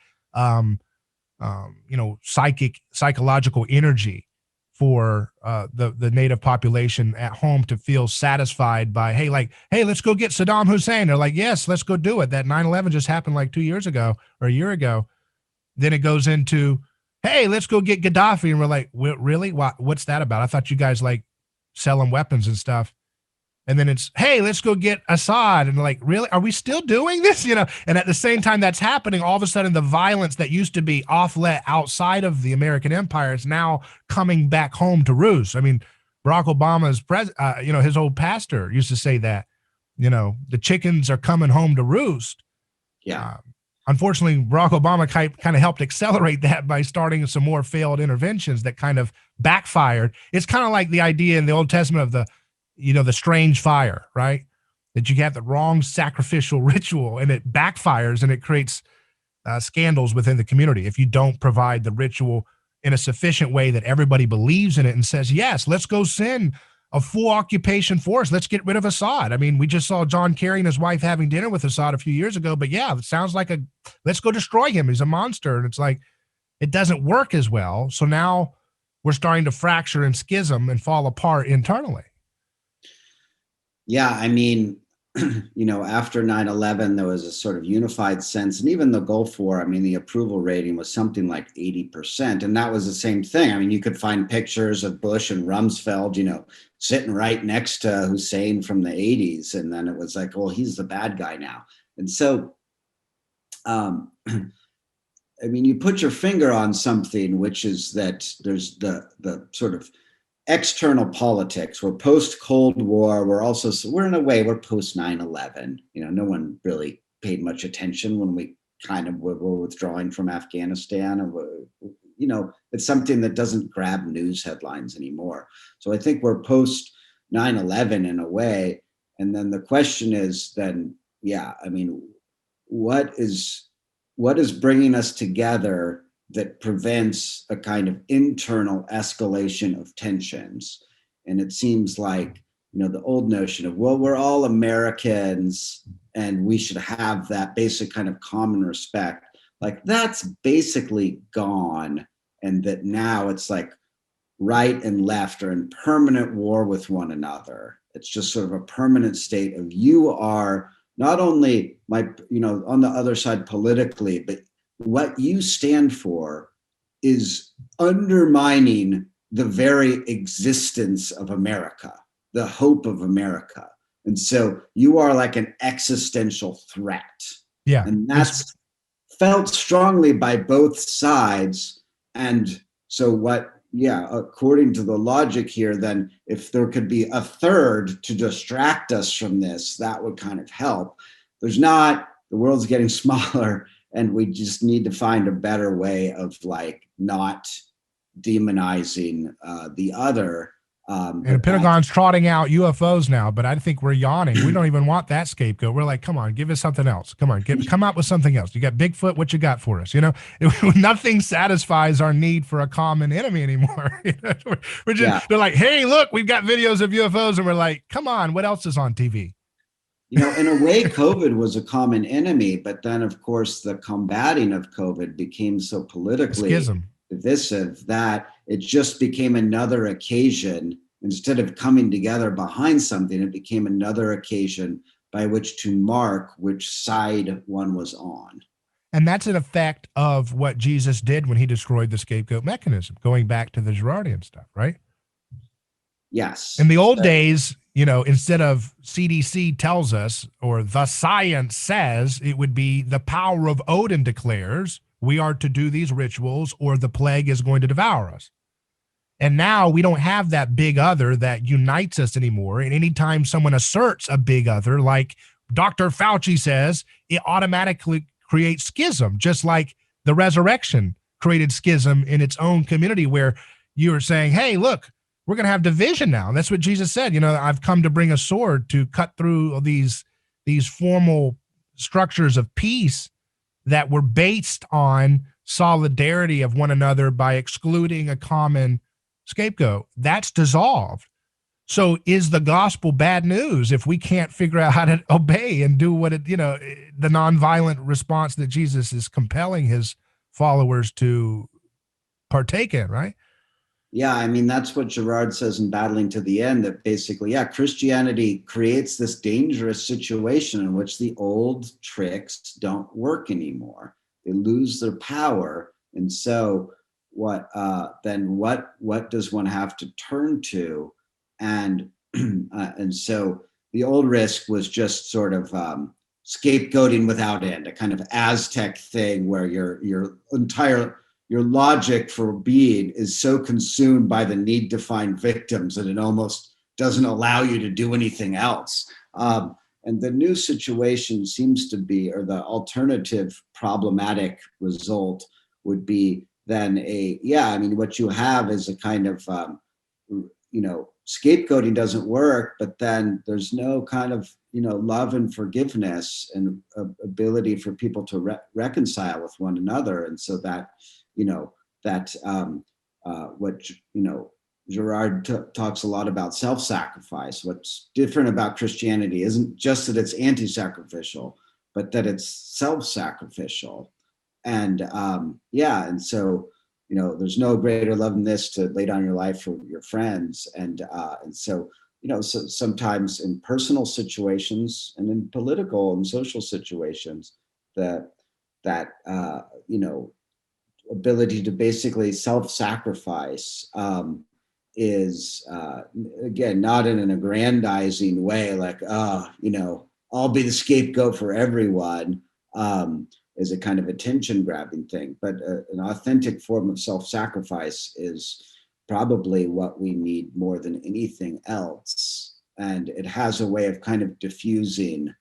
psychological energy for the native population at home to feel satisfied by, hey, let's go get Saddam Hussein. They're like, yes, let's go do it. That 9/11 just happened like 2 years ago or a year ago. Then it goes into, hey, let's go get Gaddafi. And we're like, really? What's that about? I thought you guys like selling weapons and stuff. And then it's, hey, let's go get Assad. And like, really? Are we still doing this? And at the same time that's happening, all of a sudden the violence that used to be off-let outside of the American empire is now coming back home to roost. I mean, Barack Obama's his old pastor used to say that, the chickens are coming home to roost. Yeah. Unfortunately, Barack Obama kind of helped accelerate that by starting some more failed interventions that kind of backfired. It's kind of like the idea in the Old Testament of the strange fire, right? That you have the wrong sacrificial ritual and it backfires and it creates scandals within the community if you don't provide the ritual in a sufficient way that everybody believes in it and says, yes, let's go send a full occupation force. Let's get rid of Assad. I mean, we just saw John Kerry and his wife having dinner with Assad a few years ago, but yeah, it sounds like let's go destroy him. He's a monster. And it's like, it doesn't work as well. So now we're starting to fracture and schism and fall apart internally. Yeah, I mean, after 9/11, there was a sort of unified sense. And even the Gulf War, I mean, the approval rating was something like 80%. And that was the same thing. I mean, you could find pictures of Bush and Rumsfeld, sitting right next to Hussein from the 80s. And then it was like, well, he's the bad guy now. And so, I mean, you put your finger on something, which is that there's the sort of external politics. We're post Cold War. We're in a way, we're post 9/11. No one really paid much attention when we kind of were withdrawing from Afghanistan. And, it's something that doesn't grab news headlines anymore. So I think we're post 9/11 in a way. And then the question is then, I mean, what is bringing us together that prevents a kind of internal escalation of tensions? And it seems like, the old notion of, well, we're all Americans and we should have that basic kind of common respect, like that's basically gone. And that now it's like right and left are in permanent war with one another. It's just sort of a permanent state of, you are not only on the other side politically, but what you stand for is undermining the very existence of America, the hope of America. And so you are like an existential threat. Yeah. And that's felt strongly by both sides. And so according to the logic here, then if there could be a third to distract us from this, that would kind of help. There's not. The world's getting smaller. And we just need to find a better way of not demonizing the other. And the Pentagon's trotting out UFOs now, but I think we're yawning. We don't even want that scapegoat. We're like, come on, give us something else. Come on, come out with something else. You got Bigfoot, what you got for us? Nothing satisfies our need for a common enemy anymore. They're like, hey, look, we've got videos of UFOs. And we're like, come on, what else is on TV? In a way, COVID was a common enemy, but then, of course, the combating of COVID became so politically divisive that it just became another occasion. Instead of coming together behind something, it became another occasion by which to mark which side one was on. And that's an effect of what Jesus did when he destroyed the scapegoat mechanism, going back to the Girardian stuff, right? Yes. In the old days, instead of CDC tells us or the science says, it would be the power of Odin declares we are to do these rituals or the plague is going to devour us. And now we don't have that big other that unites us anymore. And anytime someone asserts a big other, like Dr. Fauci says, it automatically creates schism, just like the resurrection created schism in its own community where you are saying, hey, look, we're going to have division now. And that's what Jesus said. I've come to bring a sword to cut through these formal structures of peace that were based on solidarity of one another by excluding a common scapegoat. That's dissolved. So is the gospel bad news if we can't figure out how to obey and do what the nonviolent response that Jesus is compelling his followers to partake in, right? Yeah, I mean, that's what Girard says in Battling to the End, that basically, Christianity creates this dangerous situation in which the old tricks don't work anymore. They lose their power. And so what does one have to turn to? And so the old risk was just sort of scapegoating without end, a kind of Aztec thing where your logic for being is so consumed by the need to find victims that it almost doesn't allow you to do anything else. And the new situation seems to be, or the alternative problematic result would be then what you have is a kind of, scapegoating doesn't work, but then there's no kind of, love and forgiveness and ability for people to reconcile with one another. And so that, Girard talks a lot about self-sacrifice. What's different about Christianity isn't just that it's anti-sacrificial, but that it's self-sacrificial. And and so there's no greater love than this, to lay down your life for your friends. And so so sometimes in personal situations and in political and social situations, that ability to basically self-sacrifice is again, not in an aggrandizing way, like I'll be the scapegoat for everyone, is a kind of attention grabbing thing, but an authentic form of self-sacrifice is probably what we need more than anything else. And it has a way of kind of diffusing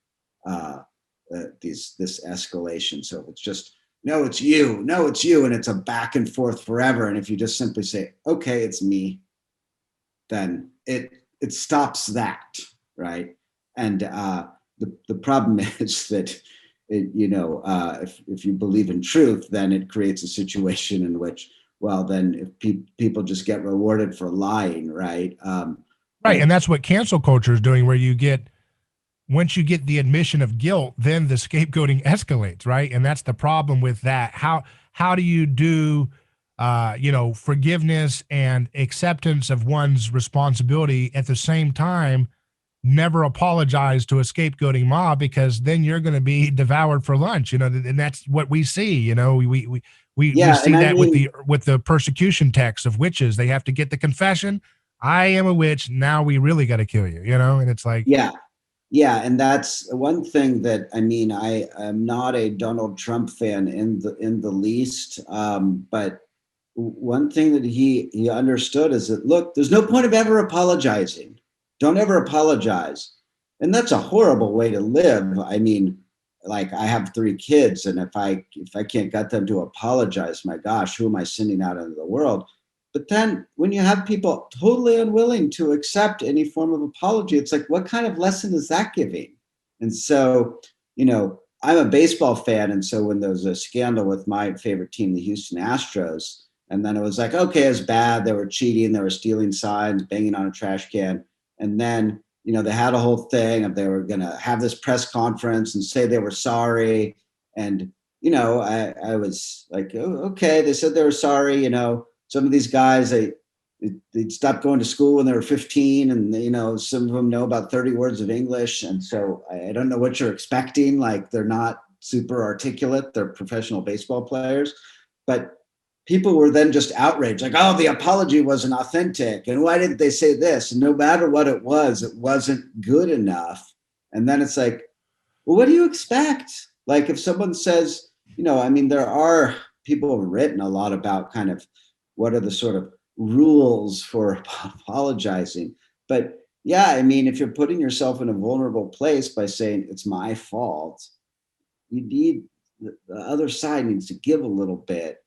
this escalation. So it's just, no, it's you, and it's a back and forth forever. And if you just simply say, okay, it's me, then it stops that, right? And the problem is that if you believe in truth, then it creates a situation in which, well, then if people just get rewarded for lying, right? Right, and that's what cancel culture is doing, where once you get the admission of guilt, then the scapegoating escalates, right? And that's the problem with that. How do you do forgiveness and acceptance of one's responsibility at the same time? Never apologize to a scapegoating mob, because then you're going to be devoured for lunch, and that's what we see. We see that with the persecution texts of witches. They have to get the confession, I am a witch, now we really got to kill you, and it's like, and that's one thing that, I am not a Donald Trump fan in the least, but one thing that he understood is that, look, there's no point of ever apologizing. Don't ever apologize. And that's a horrible way to live. Like, I have 3 kids, and if I can't get them to apologize, my gosh, who am I sending out into the world? But then when you have people totally unwilling to accept any form of apology, it's like, what kind of lesson is that giving? And so, I'm a baseball fan. And so when there was a scandal with my favorite team, the Houston Astros, and then it was like, okay, it's bad. They were cheating. They were stealing signs, banging on a trash can. And then, they had a whole thing of they were going to have this press conference and say they were sorry. And, I was like, oh, okay, they said they were sorry. Some of these guys, they stopped going to school when they were 15, and, some of them know about 30 words of English. And so I don't know what you're expecting. Like, they're not super articulate. They're professional baseball players. But people were then just outraged, like, oh, the apology wasn't authentic. And why didn't they say this? And no matter what it wasn't good enough. And then it's like, well, what do you expect? Like, if someone says, there are people have written a lot about kind of what are the sort of rules for apologizing. But if you're putting yourself in a vulnerable place by saying it's my fault, you need, the other side needs to give a little bit.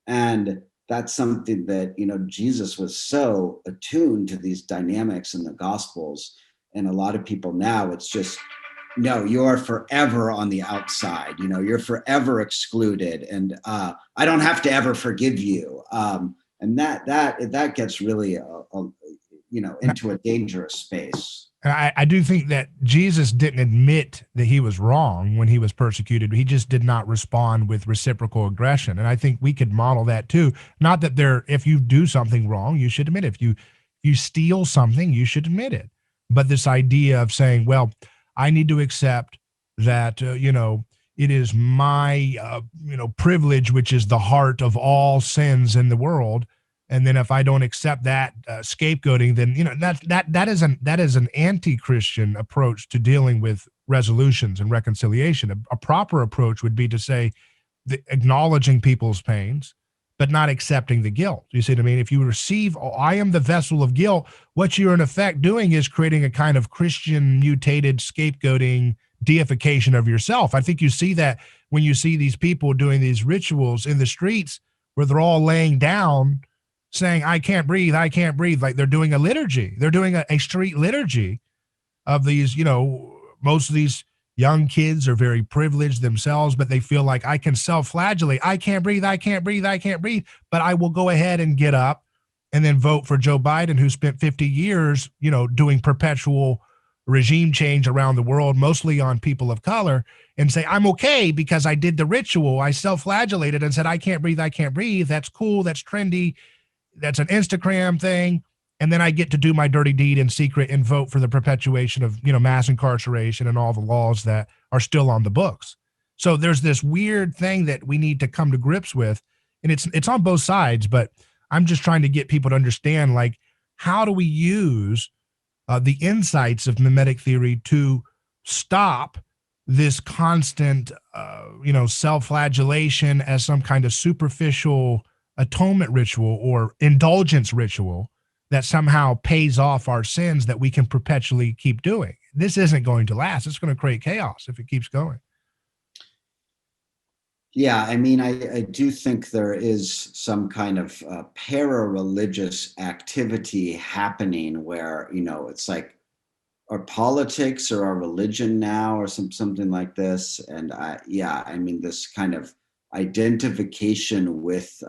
And that's something that, Jesus was so attuned to these dynamics in the Gospels. And a lot of people now, it's just, no, you're forever on the outside, you're forever excluded. And I don't have to ever forgive you. And that gets really, into a dangerous space. I do think that Jesus didn't admit that he was wrong when he was persecuted. He just did not respond with reciprocal aggression. And I think we could model that too. Not that if you do something wrong, you should admit it. If you steal something, you should admit it. But this idea of saying, well, I need to accept that, it is my, privilege, which is the heart of all sins in the world. And then if I don't accept that scapegoating, then that is an anti-Christian approach to dealing with resolutions and reconciliation. A proper approach would be to say, acknowledging people's pains, but not accepting the guilt. You see what I mean? If you receive, oh, I am the vessel of guilt, what you're in effect doing is creating a kind of Christian mutated scapegoating deification of yourself. I think you see that when you see these people doing these rituals in the streets where they're all laying down saying, I can't breathe, like they're doing a liturgy. They're doing a street liturgy of these, most of these young kids are very privileged themselves, but they feel like I can self-flagellate. I can't breathe, but I will go ahead and get up and then vote for Joe Biden, who spent 50 years, doing perpetual regime change around the world, mostly on people of color, and say, I'm okay because I did the ritual. I self-flagellated and said, I can't breathe. That's cool. That's trendy. That's an Instagram thing. And then I get to do my dirty deed in secret and vote for the perpetuation of, mass incarceration and all the laws that are still on the books. So there's this weird thing that we need to come to grips with. And it's on both sides, but I'm just trying to get people to understand, like, how do we use the insights of mimetic theory to stop this constant, self-flagellation as some kind of superficial atonement ritual or indulgence ritual that somehow pays off our sins that we can perpetually keep doing. This isn't going to last. It's going to create chaos if it keeps going. Yeah, I mean, I do think there is some kind of para-religious activity happening where, it's like our politics or our religion now or something like this. And I mean, this kind of identification with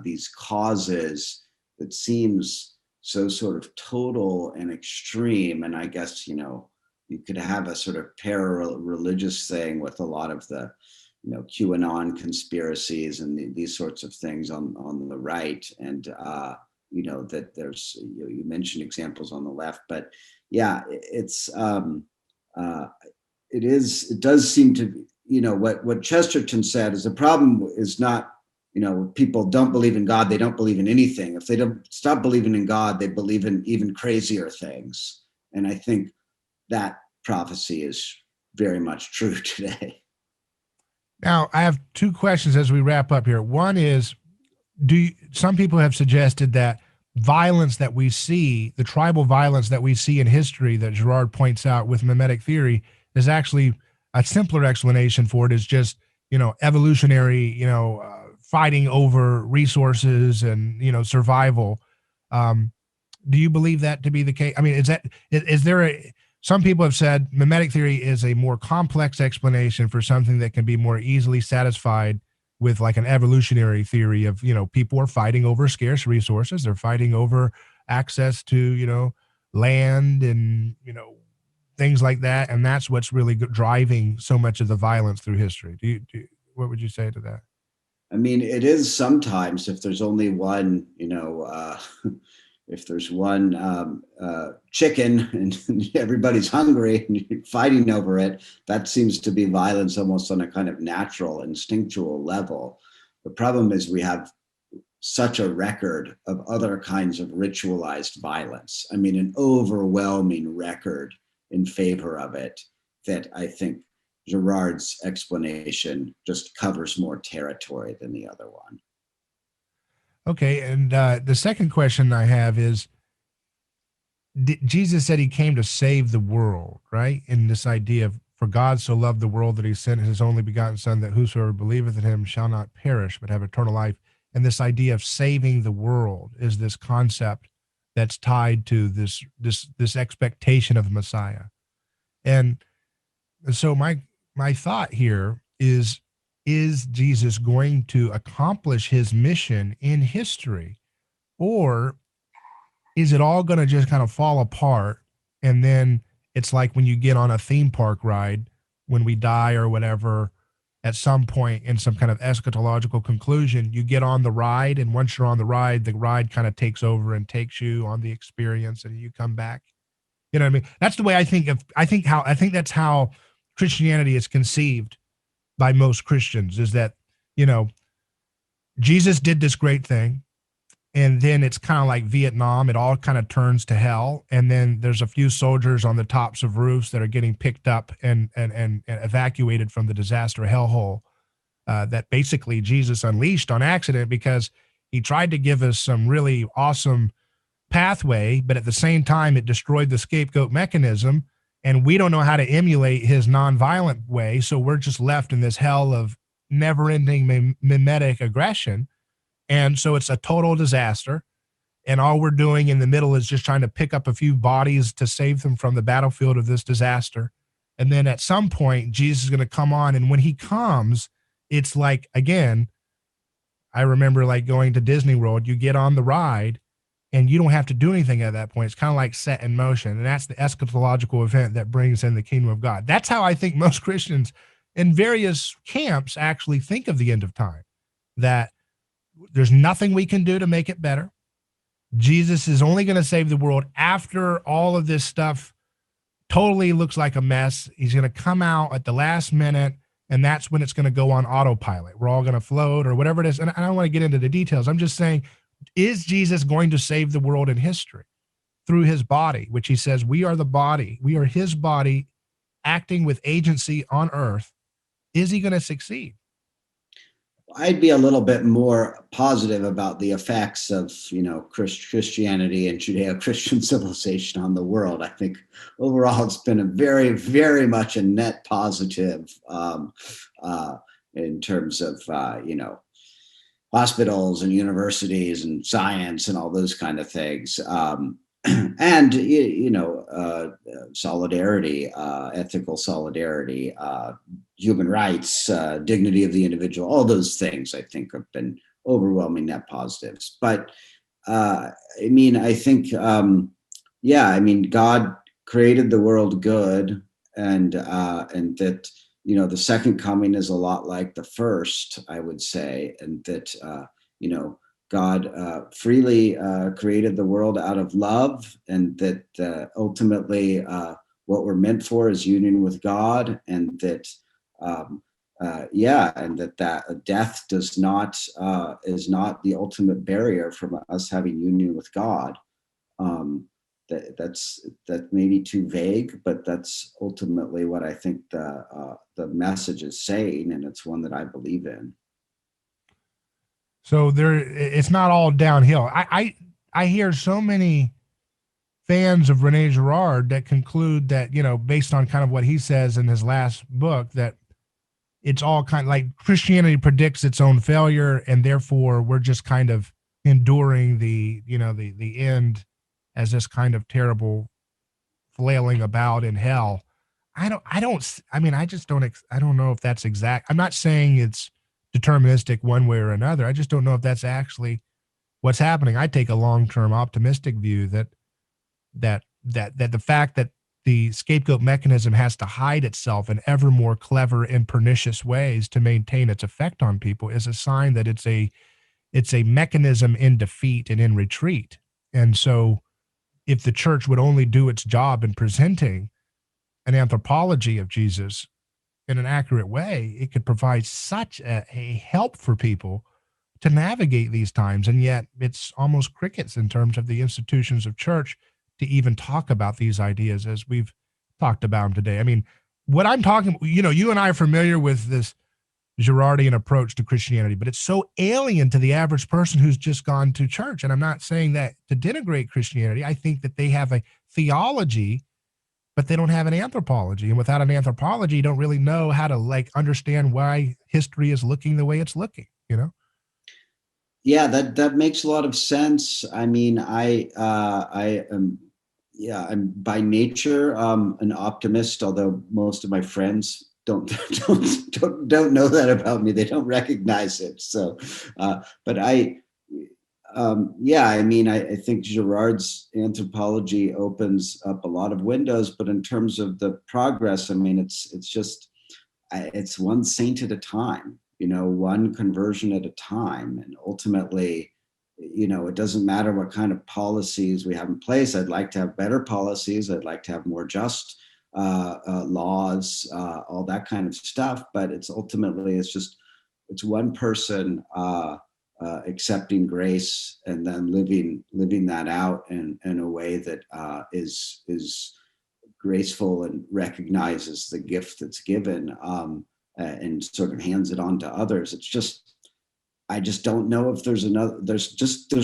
these causes that seems so sort of total and extreme. And I guess, you could have a sort of para-religious thing with a lot of the, QAnon conspiracies and these sorts of things on the right. And, that there's, you mentioned examples on the left, but yeah, it does seem to, what Chesterton said is the problem is not, people don't believe in God, they don't believe in anything. If they don't stop believing in God, they believe in even crazier things. And I think that prophecy is very much true today. Now, I have two questions as we wrap up here. One is, some people have suggested that violence that we see, the tribal violence that we see in history that Girard points out with mimetic theory, is actually a simpler explanation for it is just, evolutionary, fighting over resources and, survival. Do you believe that to be the case? I mean, is there some people have said mimetic theory is a more complex explanation for something that can be more easily satisfied with like an evolutionary theory of, people are fighting over scarce resources. They're fighting over access to, land and, things like that. And that's what's really driving so much of the violence through history. What would you say to that? I mean, it is sometimes if there's only one, if there's one chicken and everybody's hungry and you're fighting over it, that seems to be violence almost on a kind of natural, instinctual level. The problem is we have such a record of other kinds of ritualized violence. I mean, an overwhelming record in favor of it that I think Girard's explanation just covers more territory than the other one. Okay, and the second question I have is, Jesus said he came to save the world, right? In this idea of, for God so loved the world that he sent his only begotten son, that whosoever believeth in him shall not perish, but have eternal life. And this idea of saving the world is this concept that's tied to this expectation of the Messiah. And so my thought here is Jesus going to accomplish his mission in history, or is it all going to just kind of fall apart? And then it's like when you get on a theme park ride, when we die or whatever, at some point in some kind of eschatological conclusion, you get on the ride. And once you're on the ride kind of takes over and takes you on the experience and you come back. You know what I mean? That's the way I think that's how Christianity is conceived by most Christians, is that, Jesus did this great thing. and then it's kind of like Vietnam. It all kind of turns to hell, and then there's a few soldiers on the tops of roofs that are getting picked up and evacuated from the disaster hellhole that basically Jesus unleashed on accident because he tried to give us some really awesome pathway, but at the same time, it destroyed the scapegoat mechanism. And we don't know how to emulate his nonviolent way. So we're just left in this hell of never ending mimetic aggression. And so it's a total disaster. And all we're doing in the middle is just trying to pick up a few bodies to save them from the battlefield of this disaster. And then at some point, Jesus is going to come on. And when he comes, it's like, again, I remember like going to Disney World, you get on the ride and you don't have to do anything at that point. It's kind of like set in motion. And that's the eschatological event that brings in the kingdom of God. That's how I think most Christians in various camps actually think of the end of time, that there's nothing we can do to make it better. Jesus is only going to save the world after all of this stuff totally looks like a mess. He's going to come out at the last minute, and that's when it's going to go on autopilot. We're all going to float or whatever it is. And I don't want to get into the details. I'm just saying, is Jesus going to save the world in history through his body, which he says we are the body, we are his body acting with agency on earth? Is he going to succeed? I'd be a little bit more positive about the effects of, Christianity and Judeo-Christian civilization on the world. I think overall it's been a very, very much a net positive in terms of, hospitals and universities and science and all those kind of things. And solidarity, ethical solidarity, human rights, dignity of the individual, all those things I think have been overwhelming net positives. But I think, God created the world good, and that the second coming is a lot like the first, I would say, and that God freely created the world out of love, and that ultimately what we're meant for is union with God, and that and that death is not the ultimate barrier from us having union with God. That may be too vague, but that's ultimately what I think the message is saying, and it's one that I believe in. So it's not all downhill. I hear so many fans of Rene Girard that conclude that, based on kind of what he says in his last book, that it's all kind of like Christianity predicts its own failure, and therefore we're just kind of enduring the end as this kind of terrible flailing about in hell. I don't know if that's exact. I'm not saying it's deterministic one way or another. I just don't know if that's actually what's happening. I take a long-term optimistic view that the fact that the scapegoat mechanism has to hide itself in ever more clever and pernicious ways to maintain its effect on people is a sign that it's a mechanism in defeat and in retreat. And so if the church would only do its job in presenting an anthropology of Jesus in an accurate way, it could provide such a help for people to navigate these times. And yet it's almost crickets in terms of the institutions of church to even talk about these ideas as we've talked about them today. I mean, what I'm talking, you and I are familiar with this Girardian approach to Christianity, but it's so alien to the average person who's just gone to church. And I'm not saying that to denigrate Christianity. I think that they have a theology, but they don't have an anthropology. And without an anthropology, you don't really know how to understand why history is looking the way it's looking, Yeah, that makes a lot of sense. I mean, I am, I'm by nature an optimist, although most of my friends don't know that about me. They don't recognize it. So, but I think Girard's anthropology opens up a lot of windows. But in terms of the progress, I mean, it's one saint at a time. One conversion at a time, and ultimately, it doesn't matter what kind of policies we have in place. I'd like to have better policies. I'd like to have more just laws, all that kind of stuff. But it's one person accepting grace and then living that out in a way that is graceful and recognizes the gift that's given, and sort of hands it on to others. It's just, I just don't know if there's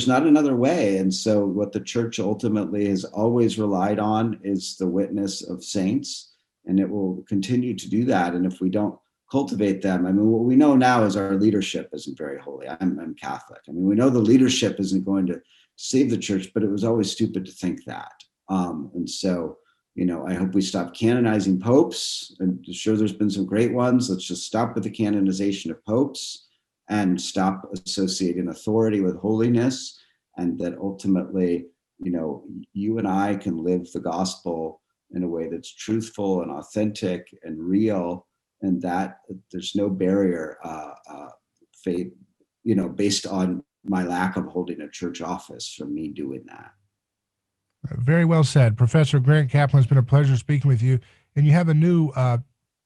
not another way. And so what the church ultimately has always relied on is the witness of saints, and it will continue to do that. And if we don't cultivate them, I mean, what we know now is our leadership isn't very holy. I'm Catholic. I mean, we know the leadership isn't going to save the church, but it was always stupid to think that. And so, I hope we stop canonizing popes. I'm sure there's been some great ones. Let's just stop with the canonization of popes and stop associating authority with holiness. And that ultimately, you and I can live the gospel in a way that's truthful and authentic and real, and that there's no barrier, based on my lack of holding a church office from me doing that. Very well said. Professor Grant Kaplan, it's been a pleasure speaking with you. And you have a new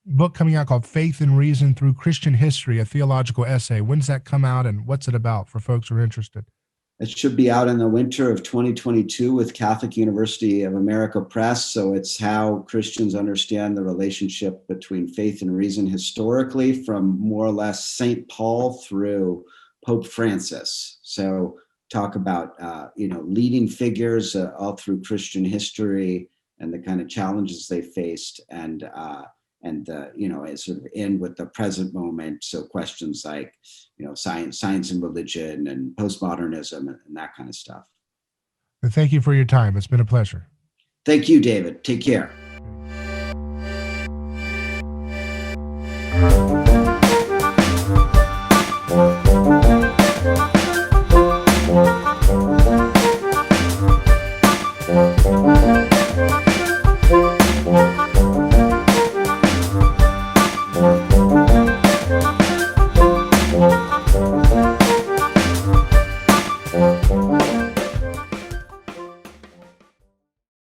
book coming out called Faith and Reason Through Christian History, a theological essay. When's that come out, and what's it about for folks who are interested? It should be out in the winter of 2022 with Catholic University of America Press. So it's how Christians understand the relationship between faith and reason historically, from more or less St. Paul through Pope Francis. So talk about, leading figures all through Christian history and the kind of challenges they faced, and sort of end with the present moment. So questions like, science and religion and postmodernism and that kind of stuff. Thank you for your time. It's been a pleasure. Thank you, David. Take care.